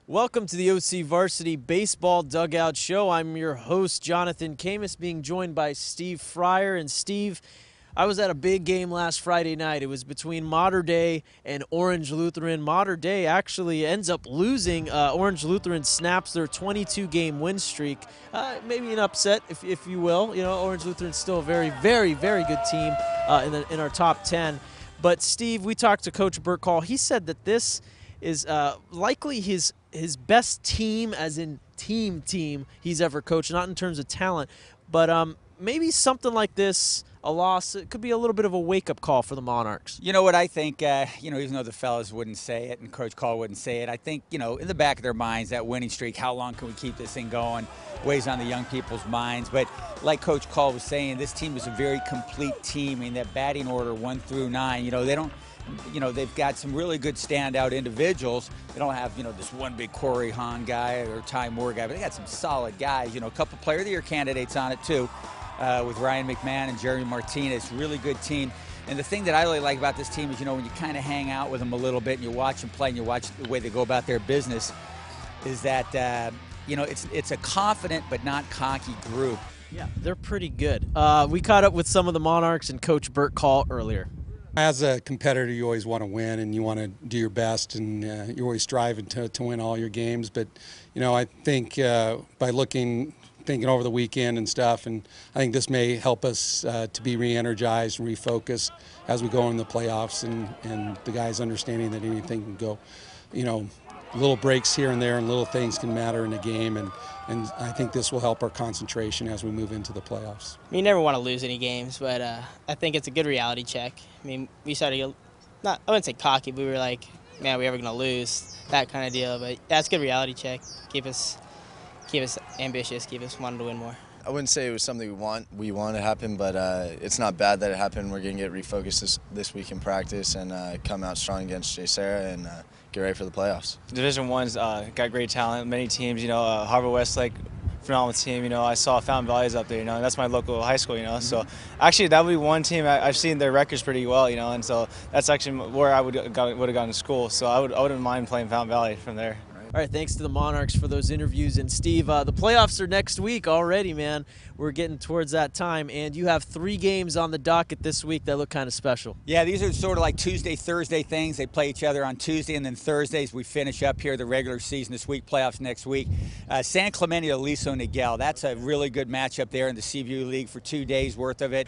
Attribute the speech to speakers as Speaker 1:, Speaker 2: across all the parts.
Speaker 1: Welcome to the OCVarsity Baseball Dugout Show. I'm your host, Jonathan Khamis, being joined by Steve Fryer. And Steve, I was at a big game last Friday night. It was between Mater Dei and Orange Lutheran. Mater Dei actually ends up losing. Orange Lutheran snaps their 22-game win streak. Maybe an upset, if you will. You know, Orange Lutheran's still a very, very, very good team in our top 10. But Steve, we talked to Coach Burt Call. He said that this is likely his best team, as in team he's ever coached, not in terms of talent, but maybe something like this, a loss, it could be a little bit of a wake-up call for the Monarchs.
Speaker 2: You know what I think, even though the fellas wouldn't say it and Coach Call wouldn't say it, I think, in the back of their minds, that winning streak, how long can we keep this thing going, weighs on the young people's minds. But like Coach Call was saying, this team is a very complete team. I mean, that batting order 1 through 9, they don't, they've got some really good standout individuals. They don't have, this one big Corey Hahn guy or Ty Moore guy, but they got some solid guys. A couple Player of the Year candidates on it too, with Ryan McMahon and Jeremy Martinez. Really good team. And the thing that I really like about this team is, when you kind of hang out with them a little bit and you watch them play and you watch the way they go about their business, is that, it's a confident but not cocky group.
Speaker 1: Yeah, they're pretty good. We caught up with some of the Monarchs and Coach Burt Call earlier.
Speaker 3: As a competitor, you always want to win and you want to do your best, and you're always striving to win all your games. But, I think by thinking over the weekend and stuff, and I think this may help us to be re-energized and refocused as we go in the playoffs, and the guys understanding that anything can go, little breaks here and there and little things can matter in a game, and I think this will help our concentration as we move into the playoffs.
Speaker 4: You never want to lose any games, but I think it's a good reality check. I mean, we started, I wouldn't say cocky, but we were like, man, are we ever going to lose? That kind of deal. But that's a good reality check. Keep us ambitious, keep us wanting to win more.
Speaker 5: I wouldn't say it was something we want to happen, but it's not bad that it happened. We're going to get refocused this week in practice and come out strong against J. Sarah and get ready for the playoffs.
Speaker 6: Division I's got great talent. Many teams, Harvard Westlake, phenomenal team. I saw Fountain Valley's up there, and that's my local high school. So actually that would be one team I've seen their records pretty well, and so that's actually where I would have gone to school. So I wouldn't mind playing Fountain Valley from there.
Speaker 1: All right, thanks to the Monarchs for those interviews. And Steve, the playoffs are next week already, man. We're getting towards that time, and you have 3 games on the docket this week that look kind of special.
Speaker 2: Yeah, these are sort of like Tuesday, Thursday things. They play each other on Tuesday, and then Thursdays we finish up here the regular season this week, playoffs next week. San Clemente Aliso Niguel, that's a really good matchup there in the CVU League for 2 days worth of it.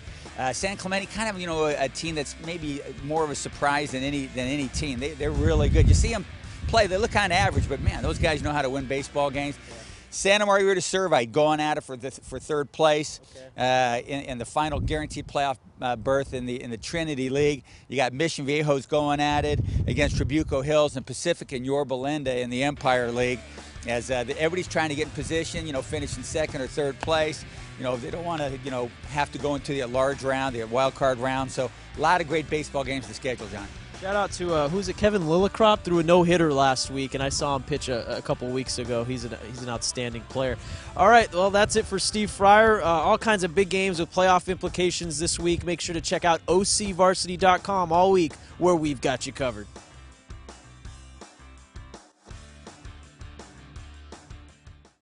Speaker 2: San Clemente, kind of, a team that's maybe more of a surprise than any team. They're really good. You see them play, they look kind of average, but man, those guys know how to win baseball games. Santa Maria de Survey going at it for third place in the final guaranteed playoff berth in the Trinity League. You got Mission Viejos going at it against Trabuco Hills and Pacific and Yorba Linda in the Empire League. As everybody's trying to get in position, finishing second or third place. They don't want to, have to go into the large round, the wild card round. So a lot of great baseball games to schedule, John.
Speaker 1: Shout out to who's it? Kevin Lillicrop threw a no-hitter last week, and I saw him pitch a couple weeks ago. He's an outstanding player. All right, well, that's it for Steve Fryer. All kinds of big games with playoff implications this week. Make sure to check out OCVarsity.com all week, where we've got you covered.